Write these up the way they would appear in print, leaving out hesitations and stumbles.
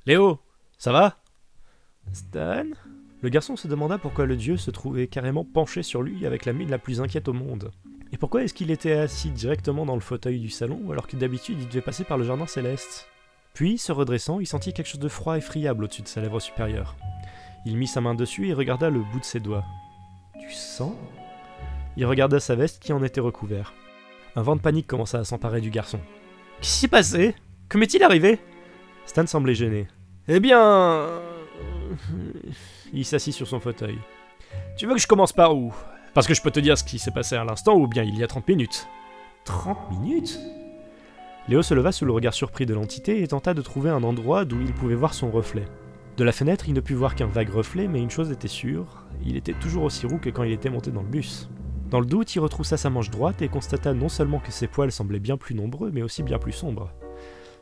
Léo, ça va? Stan? Le garçon se demanda pourquoi le dieu se trouvait carrément penché sur lui avec la mine la plus inquiète au monde. Et pourquoi est-ce qu'il était assis directement dans le fauteuil du salon alors que d'habitude il devait passer par le jardin céleste? Puis, se redressant, il sentit quelque chose de froid et friable au-dessus de sa lèvre supérieure. Il mit sa main dessus et regarda le bout de ses doigts. Du sang? Il regarda sa veste qui en était recouvert. Un vent de panique commença à s'emparer du garçon. Qu'est-ce qui s'est passé? Que m'est-il arrivé? Stan semblait gêné. Eh bien... Il s'assit sur son fauteuil. Tu veux que je commence par où? Parce que je peux te dire ce qui s'est passé à l'instant ou bien il y a 30 minutes. 30 minutes? Léo se leva sous le regard surpris de l'entité et tenta de trouver un endroit d'où il pouvait voir son reflet. De la fenêtre, il ne put voir qu'un vague reflet, mais une chose était sûre, il était toujours aussi roux que quand il était monté dans le bus. Dans le doute, il retroussa sa manche droite et constata non seulement que ses poils semblaient bien plus nombreux, mais aussi bien plus sombres.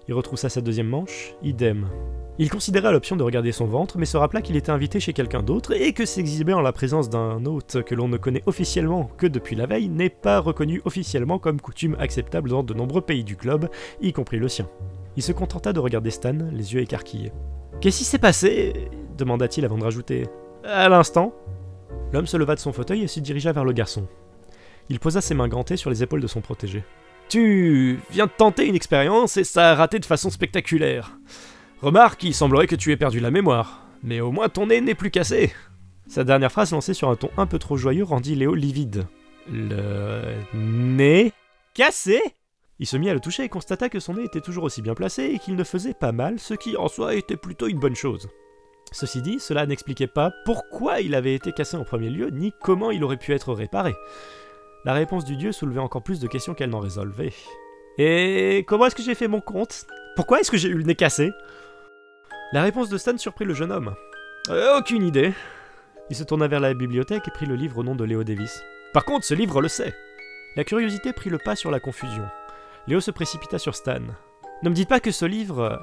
Il retroussa sa deuxième manche, idem. Il considéra l'option de regarder son ventre, mais se rappela qu'il était invité chez quelqu'un d'autre et que s'exhiber en la présence d'un hôte que l'on ne connaît officiellement que depuis la veille n'est pas reconnu officiellement comme coutume acceptable dans de nombreux pays du globe, y compris le sien. Il se contenta de regarder Stan, les yeux écarquillés. « Qu'est-ce qui s'est passé ?» demanda-t-il avant de rajouter. « À l'instant ?» L'homme se leva de son fauteuil et se dirigea vers le garçon. Il posa ses mains gantées sur les épaules de son protégé. « Tu viens de tenter une expérience et ça a raté de façon spectaculaire. Remarque, il semblerait que tu aies perdu la mémoire, mais au moins ton nez n'est plus cassé. » Sa dernière phrase lancée sur un ton un peu trop joyeux rendit Léo livide. « Le... nez cassé ?» Il se mit à le toucher et constata que son nez était toujours aussi bien placé et qu'il ne faisait pas mal, ce qui en soi était plutôt une bonne chose. Ceci dit, cela n'expliquait pas pourquoi il avait été cassé en premier lieu, ni comment il aurait pu être réparé. La réponse du dieu soulevait encore plus de questions qu'elle n'en résolvait. Et comment est-ce que j'ai fait mon compte? Pourquoi est-ce que j'ai eu le nez cassé? La réponse de Stan surprit le jeune homme. Aucune idée. Il se tourna vers la bibliothèque et prit le livre au nom de Léo Davis. Par contre, ce livre le sait. La curiosité prit le pas sur la confusion. Léo se précipita sur Stan. Ne me dites pas que ce livre...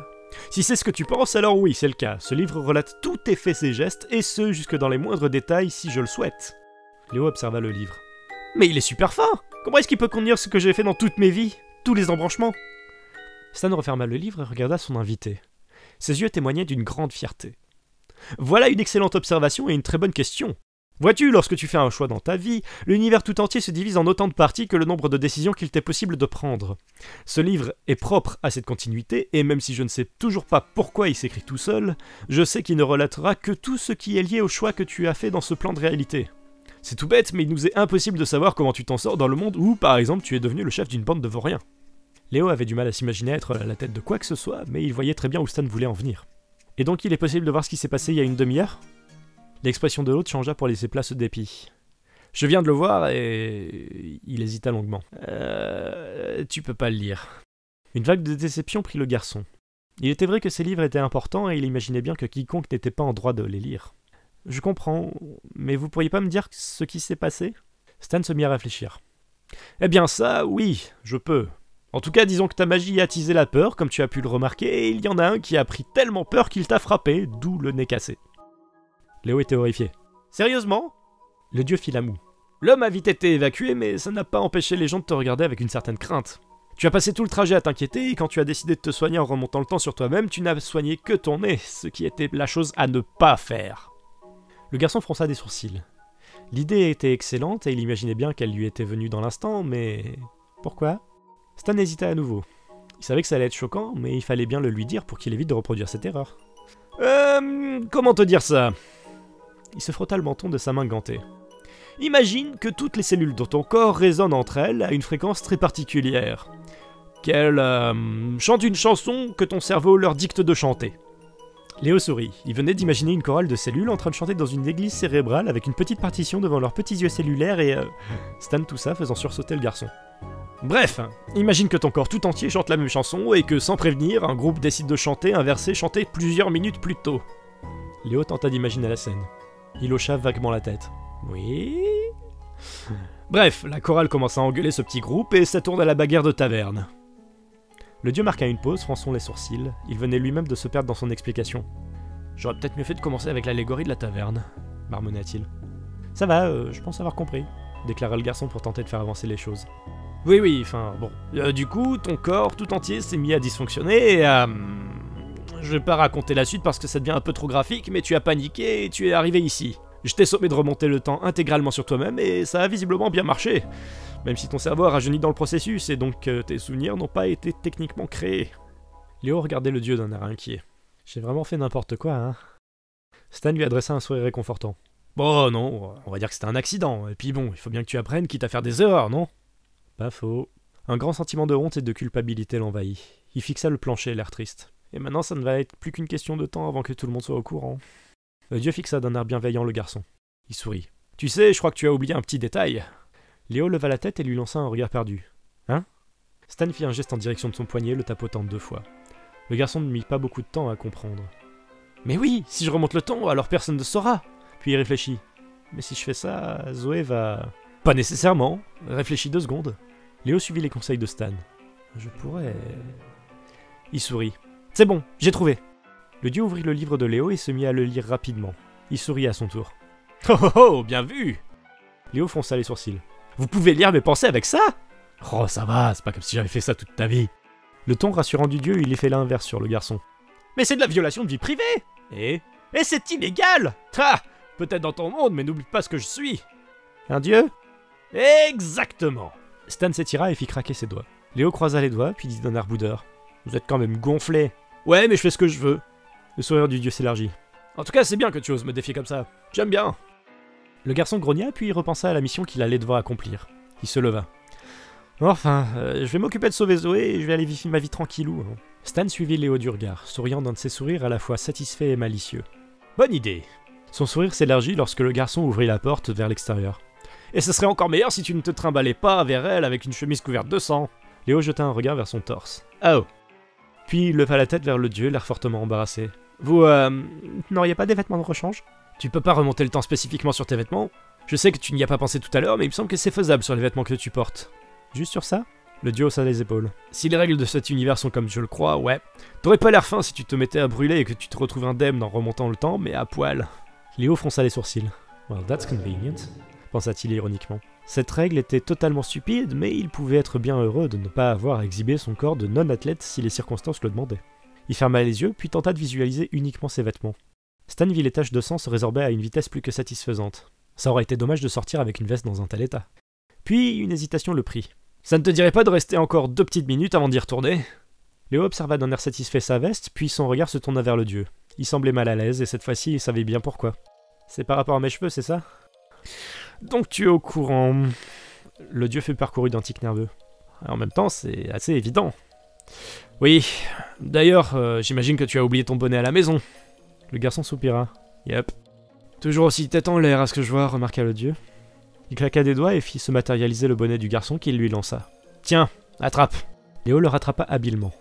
Si c'est ce que tu penses, alors oui, c'est le cas. Ce livre relate tous tes faits et gestes, et ce, jusque dans les moindres détails, si je le souhaite. Léo observa le livre. Mais il est super fin! Comment est-ce qu'il peut contenir ce que j'ai fait dans toutes mes vies? Tous les embranchements? Stan referma le livre et regarda son invité. Ses yeux témoignaient d'une grande fierté. Voilà une excellente observation et une très bonne question. Vois-tu, lorsque tu fais un choix dans ta vie, l'univers tout entier se divise en autant de parties que le nombre de décisions qu'il t'est possible de prendre. Ce livre est propre à cette continuité, et même si je ne sais toujours pas pourquoi il s'écrit tout seul, je sais qu'il ne relatera que tout ce qui est lié au choix que tu as fait dans ce plan de réalité. C'est tout bête, mais il nous est impossible de savoir comment tu t'en sors dans le monde où, par exemple, tu es devenu le chef d'une bande de vauriens. Léo avait du mal à s'imaginer être à la tête de quoi que ce soit, mais il voyait très bien où Stan voulait en venir. Et donc il est possible de voir ce qui s'est passé il y a une demi-heure? L'expression de l'autre changea pour laisser place au dépit. Je viens de le voir et... Il hésita longuement. Tu peux pas le lire. Une vague de déception prit le garçon. Il était vrai que ces livres étaient importants et il imaginait bien que quiconque n'était pas en droit de les lire. Je comprends, mais vous pourriez pas me dire ce qui s'est passé? Stan se mit à réfléchir. Eh bien ça, oui, je peux. En tout cas, disons que ta magie a attisé la peur, comme tu as pu le remarquer, et il y en a un qui a pris tellement peur qu'il t'a frappé, d'où le nez cassé. Léo était horrifié. Sérieusement? Le dieu fit la moue. L'homme a vite été évacué, mais ça n'a pas empêché les gens de te regarder avec une certaine crainte. Tu as passé tout le trajet à t'inquiéter, et quand tu as décidé de te soigner en remontant le temps sur toi-même, tu n'as soigné que ton nez, ce qui était la chose à ne pas faire. Le garçon fronça des sourcils. L'idée était excellente, et il imaginait bien qu'elle lui était venue dans l'instant, mais... Pourquoi? Stan hésita à nouveau. Il savait que ça allait être choquant, mais il fallait bien le lui dire pour qu'il évite de reproduire cette erreur. Comment te dire ça? Il se frotta le menton de sa main gantée. Imagine que toutes les cellules de ton corps résonnent entre elles à une fréquence très particulière. Qu'elles chantent une chanson que ton cerveau leur dicte de chanter. Léo sourit. Il venait d'imaginer une chorale de cellules en train de chanter dans une église cérébrale avec une petite partition devant leurs petits yeux cellulaires et... Stan toussa, faisant sursauter le garçon. Bref, imagine que ton corps tout entier chante la même chanson et que, sans prévenir, un groupe décide de chanter un verset chanté plusieurs minutes plus tôt. Léo tenta d'imaginer la scène. Il hocha vaguement la tête. Oui... Bref, la chorale commença à engueuler ce petit groupe et ça tourne à la bagarre de taverne. Le dieu marqua une pause, fronçant les sourcils. Il venait lui-même de se perdre dans son explication. J'aurais peut-être mieux fait de commencer avec l'allégorie de la taverne, marmonna-t-il. Ça va, je pense avoir compris, déclara le garçon pour tenter de faire avancer les choses. Oui, enfin, bon. Du coup, ton corps tout entier s'est mis à dysfonctionner et à... Je vais pas raconter la suite parce que ça devient un peu trop graphique, mais tu as paniqué et tu es arrivé ici. Je t'ai sommé de remonter le temps intégralement sur toi-même et ça a visiblement bien marché. Même si ton cerveau a rajeuni dans le processus et donc tes souvenirs n'ont pas été techniquement créés. Léo regardait le dieu d'un air inquiet. J'ai vraiment fait n'importe quoi, hein. Stan lui adressa un sourire réconfortant. Bon, non, on va dire que c'était un accident, et puis bon, il faut bien que tu apprennes quitte à faire des erreurs, non? Pas faux. Un grand sentiment de honte et de culpabilité l'envahit. Il fixa le plancher, l'air triste. Et maintenant, ça ne va être plus qu'une question de temps avant que tout le monde soit au courant. Le dieu fixa d'un air bienveillant le garçon. Il sourit. Tu sais, je crois que tu as oublié un petit détail. Léo leva la tête et lui lança un regard perdu. Hein? Stan fit un geste en direction de son poignet, le tapotant 2 fois. Le garçon ne mit pas beaucoup de temps à comprendre. Mais oui, si je remonte le temps, alors personne ne saura. Puis il réfléchit. Mais si je fais ça, Zoé va... Pas nécessairement. Réfléchis 2 secondes. Léo suivit les conseils de Stan. Je pourrais... Il sourit. C'est bon, j'ai trouvé. Le dieu ouvrit le livre de Léo et se mit à le lire rapidement. Il sourit à son tour. Oh oh oh, bien vu! Léo fronça les sourcils. Vous pouvez lire mes pensées avec ça? Oh, ça va, c'est pas comme si j'avais fait ça toute ta vie. Le ton rassurant du dieu, il y fait l'inverse sur le garçon. Mais c'est de la violation de vie privée! Et c'est illégal! Ah! Peut-être dans ton monde, mais n'oublie pas ce que je suis! Un dieu? Exactement! Stan s'étira et fit craquer ses doigts. Léo croisa les doigts, puis dit d'un air boudeur. Vous êtes quand même gonflé. Ouais, mais je fais ce que je veux. Le sourire du dieu s'élargit. En tout cas, c'est bien que tu oses me défier comme ça. J'aime bien. Le garçon grogna, puis il repensa à la mission qu'il allait devoir accomplir. Il se leva. Enfin, je vais m'occuper de sauver Zoé et je vais aller vivre ma vie tranquillou. Stan suivit Léo du regard, souriant d'un de ses sourires à la fois satisfait et malicieux. Bonne idée. Son sourire s'élargit lorsque le garçon ouvrit la porte vers l'extérieur. Et ce serait encore meilleur si tu ne te trimballais pas vers elle avec une chemise couverte de sang. Léo jeta un regard vers son torse. Oh. Puis il leva la tête vers le dieu, l'air fortement embarrassé. Vous, n'auriez pas des vêtements de rechange? Tu peux pas remonter le temps spécifiquement sur tes vêtements? Je sais que tu n'y as pas pensé tout à l'heure, mais il me semble que c'est faisable sur les vêtements que tu portes. Juste sur ça? Le dieu haussa les épaules. Si les règles de cet univers sont comme je le crois, ouais. T'aurais pas l'air fin si tu te mettais à brûler et que tu te retrouves indemne en remontant le temps, mais à poil. Léo fronça les sourcils. Well, that's convenient, pensa-t-il ironiquement. Cette règle était totalement stupide, mais il pouvait être bien heureux de ne pas avoir à exhiber son corps de non-athlète si les circonstances le demandaient. Il ferma les yeux, puis tenta de visualiser uniquement ses vêtements. Stan vit les taches de sang se résorber à une vitesse plus que satisfaisante. Ça aurait été dommage de sortir avec une veste dans un tel état. Puis une hésitation le prit. Ça ne te dirait pas de rester encore 2 petites minutes avant d'y retourner? Léo observa d'un air satisfait sa veste, puis son regard se tourna vers le dieu. Il semblait mal à l'aise, et cette fois-ci il savait bien pourquoi. C'est par rapport à mes cheveux, c'est ça? Donc tu es au courant. Le dieu fut parcouru d'un tic nerveux. En même temps, c'est assez évident. Oui, d'ailleurs, j'imagine que tu as oublié ton bonnet à la maison. Le garçon soupira. Yep. Toujours aussi tête en l'air à ce que je vois, remarqua le dieu. Il claqua des doigts et fit se matérialiser le bonnet du garçon qu'il lui lança. Tiens, attrape. Léo le rattrapa habilement.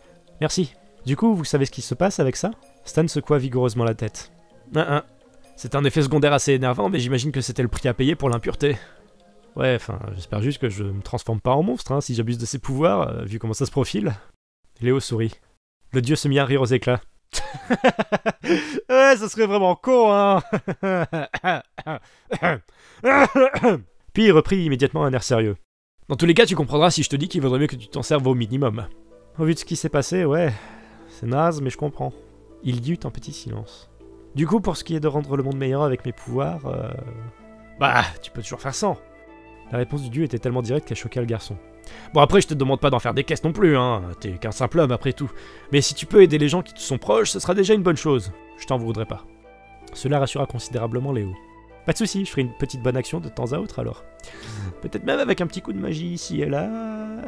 Merci. Du coup, vous savez ce qui se passe avec ça? Stan secoua vigoureusement la tête. C'est un effet secondaire assez énervant, mais j'imagine que c'était le prix à payer pour l'impureté. Ouais, enfin, j'espère juste que je me transforme pas en monstre, hein, si j'abuse de ses pouvoirs, vu comment ça se profile. Léo sourit. Le dieu se mit à rire aux éclats. Ouais, ça serait vraiment con, hein. Puis il reprit immédiatement un air sérieux. Dans tous les cas, tu comprendras si je te dis qu'il vaudrait mieux que tu t'en serves au minimum. Au vu de ce qui s'est passé, ouais, c'est naze, mais je comprends. Il y eut un petit silence. Du coup, pour ce qui est de rendre le monde meilleur avec mes pouvoirs, bah, tu peux toujours faire sans. La réponse du dieu était tellement directe qu'elle choqua le garçon. Bon, après, je te demande pas d'en faire des caisses non plus, hein, t'es qu'un simple homme après tout. Mais si tu peux aider les gens qui te sont proches, ce sera déjà une bonne chose. Je t'en voudrais pas. Cela rassura considérablement Léo. Pas de soucis, je ferai une petite bonne action de temps à autre alors. Peut-être même avec un petit coup de magie ici et là,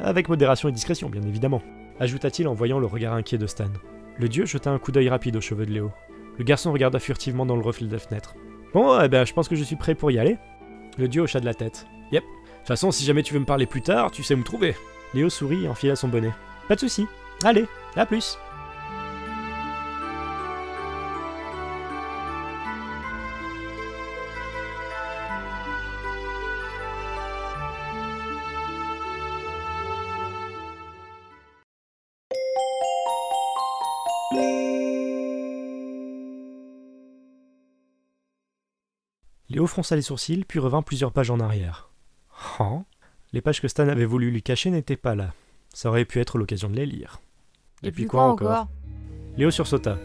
avec modération et discrétion, bien évidemment. Ajouta-t-il en voyant le regard inquiet de Stan. Le dieu jeta un coup d'œil rapide aux cheveux de Léo. Le garçon regarda furtivement dans le reflet de la fenêtre. Bon, eh ben, je pense que je suis prêt pour y aller. Le dieu hocha de la tête. Yep. De toute façon, si jamais tu veux me parler plus tard, tu sais où me trouver. Léo sourit et enfila son bonnet. Pas de soucis. Allez, à plus. Léo fronça les sourcils, puis revint plusieurs pages en arrière. Oh. Les pages que Stan avait voulu lui cacher n'étaient pas là. Ça aurait pu être l'occasion de les lire. Et puis quoi encore? Léo sursauta.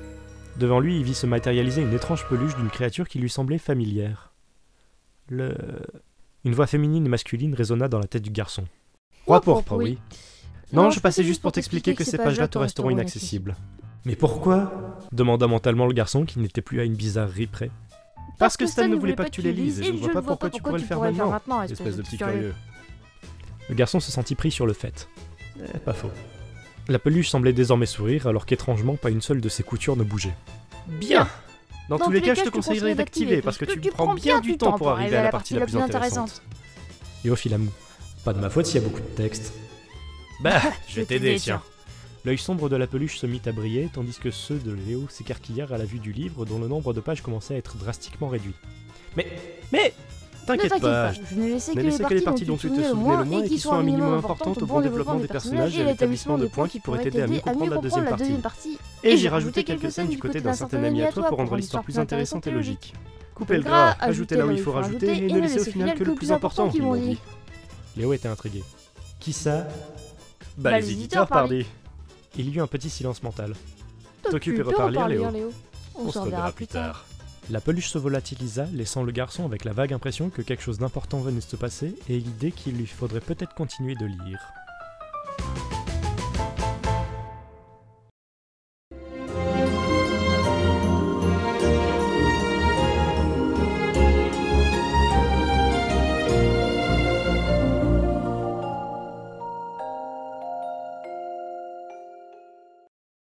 Devant lui, il vit se matérialiser une étrange peluche d'une créature qui lui semblait familière. Une voix féminine et masculine résonna dans la tête du garçon. Roi pourpre, oui. Non, je passais juste pour t'expliquer que ces pages-là te resteront inaccessibles. Mais pourquoi demanda mentalement le garçon qui n'était plus à une bizarrerie près. Parce que Stan ne voulait pas que tu les lises, et je ne vois pas pourquoi tu pourrais le faire maintenant, espèce de petit curieux. Le garçon se sentit pris sur le fait. Pas faux. La peluche semblait désormais sourire, alors qu'étrangement, pas une seule de ses coutures ne bougeait. Bien. Dans tous les cas, je te conseillerais d'activer, parce que tu prends bien du temps pour arriver à la partie la plus intéressante. Et au fil à mou. Pas de ma faute s'il y a beaucoup de texte. Bah, je vais t'aider, tiens. L'œil sombre de la peluche se mit à briller, tandis que ceux de Léo s'écarquillèrent à la vue du livre, dont le nombre de pages commençait à être drastiquement réduit. Mais t'inquiète pas, je n'ai laissé que les parties dont tu te souvenais le moins et qui sont un minimum importantes au bon développement des personnages et à l'établissement de points qui pourraient t'aider à mieux comprendre la deuxième partie. Et j'ai rajouté quelques scènes du côté d'un certain ami à toi pour rendre l'histoire plus intéressante et logique. Coupez le gras, ajoutez là où il faut rajouter et ne laissez au final que le plus important qu'ils m'ont dit. Léo était intrigué. Qui ça? Bah les éditeurs, pardi. Il y eut un petit silence mental. T'occupe et repars lire, Léo. On se reverra plus tard. La peluche se volatilisa, laissant le garçon avec la vague impression que quelque chose d'important venait de se passer et l'idée qu'il lui faudrait peut-être continuer de lire.